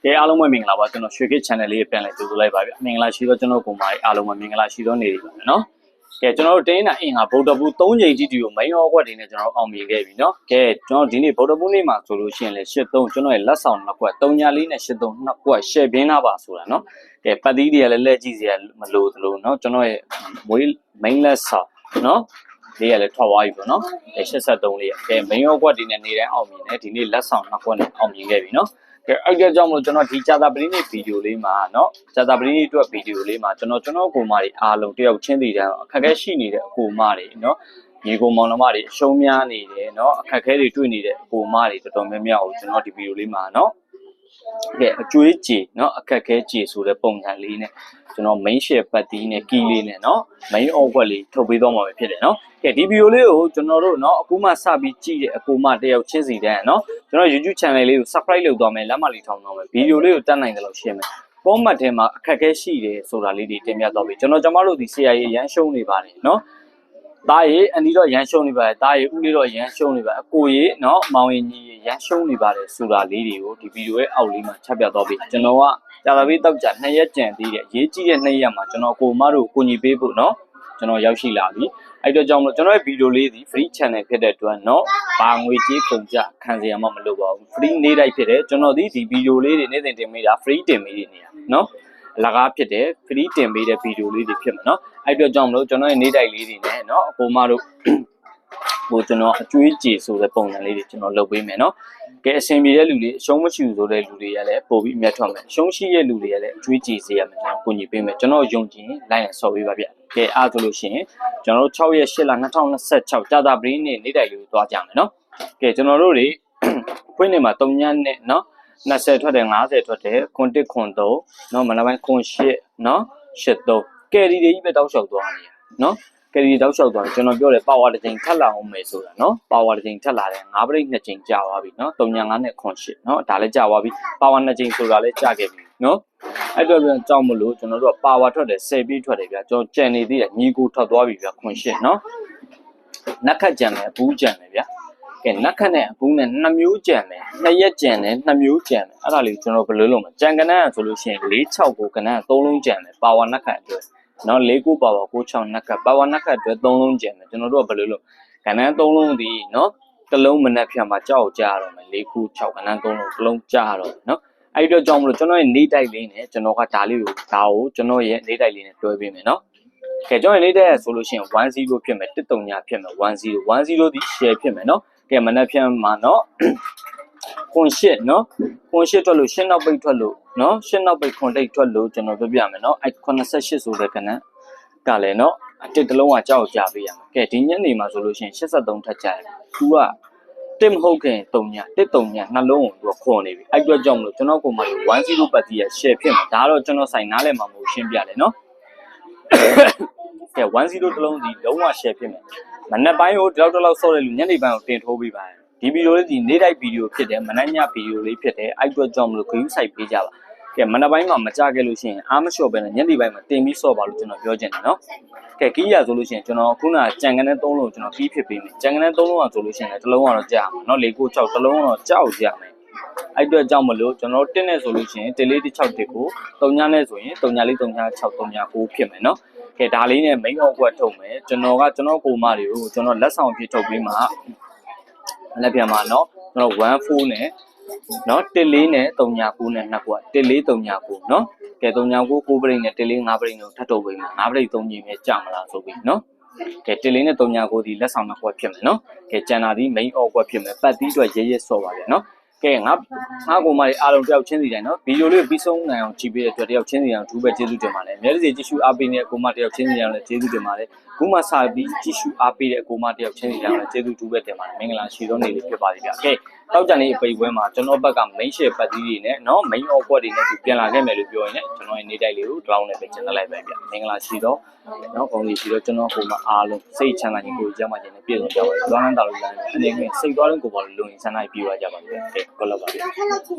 ကဲအားလုံးပဲမင်္ဂလာပါကျွန်တော်ရွှေခေတ် channel လေးပြန်လည်ကြိုဆိုလိုက်ပါဗျမင်္ဂလာရှိတော့ကျွန်တော်ကိုမားအားလုံးပဲမင်္ဂလာရှိတော့နေပြီပါနော်ကဲကျွန်တော်တို့တင်းတာအင်ဟာဗုဒ္ဓဘူး3ချိန်ကြီးတီကိုမိန်အောကွက်တွေနဲ့ကျွန်တော်အောင်မြင်ခဲ့ပြီနော်ကဲကျွန်တော်ဒီနေ့ဗုဒ္ဓဘူးနေ့မှာဆိုလို့ရှိရင်လေ83ကျွန်တော်ရဲ့လက်ဆောင်နှစ်ကွက်304နဲ့83နှစ်ကွက်ရှယ်ပြင်းလာပါဆိုတာနော်ကဲပတ်သီးတွေကလည်းလက်ကြည့်စရာမလိုသလိုနော်ကျွန်တော်ရဲ့မွေးမိန်လက်ဆောင်နော်လေးရလည်းထွက်သွားပြီပေါ့နော်83လေးကဲမိန်အောကွက်တွေနဲ့နေတိုင်းအောင်မြင်တယ်ဒီနေ့လက်ဆောင်နှစ်ကွက်နဲ့အောင်မြင်ခဲ့ပြီနော်ကဲအဲ့ဒါကြောင့်မလို့ကျွန်တော်ဒီဂျာတာပရင်းနေ့ဗီဒီယိုလေးမှာเนาะဂျာတာပရင်းနေ့အတွက်ဗီဒီယိုလေးမှာကျွန်တော်ကိုမားတွေအားလုံးတယောက်ချင်းတည်တယ်အခက်အခဲရှိနေတဲ့အကိုမားတွေเนาะညီကိုမောင်နှမတွေအရှုံးများနေတယ်เนาะအခက်အခဲတွေတွေ့နေတဲ့အကိုမားတွေတော်တော်များများကိုကျွန်တော်ဒီဗီဒီယိုလေးမှာเนาะကဲအကျွေးကြေเนาะအခက်အခဲကြေဆိုတဲ့ပုံစံလေးနဲ့ကျွန်တော် main share ပတ်တီးနဲ့ key လေးနဲ့เนาะ main output လေးထုတ်ပေးသွားမှာဖြစ်တယ်เนาะကဲဒီဗီဒီယိုလေးကိုကျွန်တော်တို့เนาะအခုမှစပြီးကြည့်တဲ့အကိုမတယောက်ချင်းစီတန်းเนาะကျွန်တော် YouTube channel လေးကို subscribe လုပ်သွားမယ်လက်မလေးထောင်းသွားမယ်ဗီဒီယိုလေးကိုတက်နိုင်တယ်လို့ရှင်းမယ် comment ထဲမှာအခက်အခဲရှိတယ်ဆိုတာလေးတွေတင်ပြသွားပြီကျွန်တော်တို့ဒီဆရာကြီးရန်ရှုံးနေပါတယ်เนาะတားရီအန်ဒီတော့ရန်ရှုံးနေပါတယ်တားရီဦးလေးတော့ရန်ရှုံးနေပါအကိုကြီးเนาะမောင်ရင်ကြီးရန်ရှုံးနေပါတယ်ဆိုတာလေးတွေကိုဒီဗီဒီယိုရဲ့အောက်လေးမှာချက်ပြသွားပြီကျွန်တော်ကကြာလာပြီးတောက်ကြ2ရက်ကြံသေးတယ်ရေးကြီးတဲ့2ရက်မှာကျွန်တော်ကိုမတို့ကိုညီပေးဖို့เนาะကျွန်တော်ရောက်ရှိလာပြီအဲ့တော့ကြောင့်မလို့ကျွန်တော်ရဲ့ဗီဒီယိုလေးဒီ free channel ဖြစ်တဲ့အတွက်เนาะဘာငွေကြေးကုန်ကြခံစရာမှမလိုပါဘူး free နေတိုင်းဖြစ်တယ်ကျွန်တော်ဒီဗီဒီယိုလေးတွေနေ့စဉ်တင်ပေးတာ free တင်ပေးနေရเนาะအလကားဖြစ်တယ် free တင်ပေးတဲ့ဗီဒီယိုလေးတွေဖြစ်မှာเนาะအဲ့တော့ကြောင့်မလို့ကျွန်တော်ရဲ့နေ့တိုင်းလေးတွေနဲ့เนาะအကိုမတို့ဟိုကျွန်တော်အကျွေးကြေဆိုတဲ့ပုံစံလေးတွေကျွန်တော်လုပ်ပေးမယ်เนาะကဲအဆင်ပြေတဲ့လူတွေအရှုံးမရှိဘူးဆိုတဲ့လူတွေကလည်းပို့ပြီးအမြတ်ထွက်မယ်အရှုံးရှိတဲ့လူတွေကလည်းအကျွေးကြေစေရမယ်ကျွန်တော်ကိုညီပေးမယ်ကျွန်တော်ယုံကြည်လိုက်ရင်ဆော်ပေးပါဗျကဲအားဆိုလို့ရှိရင်ကျွန်တော်တို့6ရက်8လ2026ကြာတာပရင်းနေ့တိုင်းလေးကိုသွားကြမယ်เนาะကဲကျွန်တော်တို့တွေဖွင့်နေမှာ3ညနဲ့เนาะ20ထွက်တယ်50ထွက်တယ်ခွန်1ခွန်3เนาะမနက်ပိုင်းခွန်8เนาะ83ကဲဒီတွေကြီးပဲတောက်လျှောက်သွားနေရเนาะကဲဒီတောက်လျှောက်သွားကျွန်တော်ပြောတယ်ပါဝါတစ်ချိန်ထပ်လာအောင်မယ်ဆိုတာเนาะပါဝါတစ်ချိန်ထပ်လာတယ်5ပရိတ်2ချိန်ကြာသွားပြီเนาะ3ည5နဲ့ခွန်8เนาะဒါလည်းကြာသွားပြီပါဝါ2ချိန်ဆိုတာလည်းကြာခဲ့ပြီเนาะအဲ့တော့ပြန်ကြောက်မလို့ကျွန်တော်တို့ကပါဝါထွက်တယ်10ပြည့်ထွက်တယ်ဗျာကျွန်တော်ကြံနေသေးတယ်ညီကိုထွက်သွားပြီဗျာခွန်8เนาะနက်ခတ်ကြံတယ်အပူးကြံတယ်ဗျာကဲနက်ခတ်နဲ့အပူးနဲ့2မျိုးကြံတယ်2ရက်ကြံတယ်2မျိုးကြံတယ်အဲ့ဒါလေးကျွန်တော်ဘယ်လိုလုပ်မလဲကြံကနန်းဆိုလို့ရှိရင်4 6ကိုကနန်း3လုံးကြံတယ်ပါဝါနက်ခတ်အတွက်နော်4 9ပါဝါ9 6နက်ခတ်ပါဝါနက်ခတ်အတွက်3လုံးကြံတယ်ကျွန်တော်တို့ကဘယ်လိုလုပ်ကနန်း3လုံးဒီနော်တစ်လုံးမနက်ဖြန်မှာကြောက်ကြရတော့မယ်4 9 6ကနန်း3လုံးတစ်လုံးကြရတော့နော်အဲ့တော့ကြောင့်မလို့ကျွန်တော်ရဲ့နေတိုက်လေးနဲ့ကျွန်တော်ကဒါလေးကိုကျွန်တော်ရဲ့နေတိုက်လေးနဲ့တွဲပေးမယ်နော်ကဲကျွန်တော်ရဲ့နေတိုက်ရဆိုလို့ရှိရင်10ဖြစ်မယ်13ညဖြစ်မယ်10ဒီ share ဖြစ်မယ်နော်ကဲမနက်ဖြန်မှာနော်ခွန်8နော်ခွန်8ထွက်လို့ရှင်းနောက်ပိတ်ထွက်လို့နော်ရှင်းနောက်ပိတ်ခွန်တိတ်ထွက်လို့ကျွန်တော်ပြပြမယ်နော်အဲ့88ဆိုတဲ့ကဏ္ဍကလည်းနော်အတစ်တလုံးကကြောက်ကြပေးရမယ်ကဲဒီညနေမှာဆိုလို့ရှိရင်83ထပ်ကြရတယ်သူကတစ်မဟုတ်ခင်3ည1 3ညနှလုံးကိုသူကခေါ်နေပြီအဲ့အတွက်ကြောင့်မလို့ကျွန်တော်ကိုမှ10ပတ်တီးရ share ဖြစ်မှာဒါတော့ကျွန်တော်ဆိုင်နားလည်မှာမဟုတ်ရှင်းပြတယ်နော်ကဲ10တလုံးဒီလုံးဝ share ဖြစ်မယ်မနက်ပိုင်းကိုဒီလောက်ဆော့တဲ့လူညနေပိုင်းကိုတင်ထိုးပေးပါတယ်ဒီဗီဒီယိုလေးဒီနေ့တိုင်းဗီဒီယိုဖြစ်တယ်မနက်ညဗီဒီယိုလေးဖြစ်တယ်အဲ့အတွက်ကြောင့်မလို့ဂရုစိုက်ပေးကြပါကဲမနက်ပိုင်းမှာမကြခဲ့လို့ရှိရင်အားမလျှော့ပဲနဲ့ညနေပိုင်းမှာတင်ပြီးဆော့ပါလို့ကျွန်တော်ပြောချင်တယ်နော်ကဲကီးရဆိုလို့ရှိရင်ကျွန်တော်ခုနကကြံကနေ3လုံးကျွန်တော်ပြီးဖြစ်ပေးမယ်ကြံကနေ3လုံးကဆိုလို့ရှိရင်တစ်လုံးကတော့ကြာမှာနော်4 9 6တစ်လုံးကတော့ကြောက်ကြမယ်အဲ့အတွက်ကြောင့်မလို့ကျွန်တော်1နဲ့ဆိုလို့ရှိရင်1 4 1 6 1ကို3ညနဲ့ဆိုရင်3ည4 3ည6 3ည9ဖြစ်မယ်နော်ကဲဒါလေးနဲ့ main output ထုတ်မယ်ကျွန်တော်ကိုမတွေကိုကျွန်တော်လက်ဆောင်ပြထုတ်ပေးမှာလက်ပြန်မှာနော်ကျွန်တော်14နဲ့နော်14နဲ့3ည9နဲ့2ကွာ14 3ည9နော်ကဲ3ည9 9ပရိတ်နဲ့14 5ပရိတ်ကိုထပ်ထုတ်ပေးမှာ5ပရိတ်3ညပဲကြာမလားဆိုပြီးနော်ကဲ14နဲ့3ည9ဒီလက်ဆောင်2ကွက်ဖြစ်မယ်နော်ကဲကျန်တာဒီ main output ဖြစ်မယ်ပတ်သီးအတွက်ရဲဆော့ပါဗျာနော်ကဲငါကိုမလေးအားလုံးတယောက်ချင်းစီတိုင်းနော်ဗီဒီယိုလေးပြီးဆုံးနိုင်အောင်ကြည့်ပေးတဲ့အတွက်တယောက်ချင်းစီတိုင်းဒူးပဲကျေးဇူးတင်ပါတယ်အများကြီးကြည့်ရှုအားပေးနေတဲ့ကိုမတယောက်ချင်းစီတိုင်းလည်းကျေးဇူးတင်ပါတယ်ခုမှစပြီးကြည့်ရှုအားပေးတဲ့ကိုမတယောက်ချင်းစီတိုင်းလည်းကျေးဇူးဒူးပဲတင်ပါတယ်မင်္ဂလာရှိသောနေ့လေးဖြစ်ပါစေဗျာကဲတောက်ကြနေပိတ်ပွဲမှာကျွန်တော်ဘက်က main share ပတ်သီးတွေနဲ့နော် main output တွေနဲ့ပြန်လာခဲ့မယ်လို့ပြောရင်လည်းကျွန်တော်ရဲ့နေတိုက်လေးကို down နဲ့ပဲကျန်လိုက်ပဲဗျာမင်္ဂလာရှိသောနော်ကောင်းစီရှိသောကျွန်တော်ဟိုမှာအားလုံးစိတ်ချမ်းသာခြင်းကိုကြမ်းမှခြင်းနဲ့ပြည့်စုံကြပါစေ။ကျွမ်းတာလို့လည်းအနေနဲ့စိတ်သွားလုံးကိုပါလို့လုံရင်ဆန္ဒပြည့်ဝကြပါစေ။ကဲကောလောက်ပါဗျာ။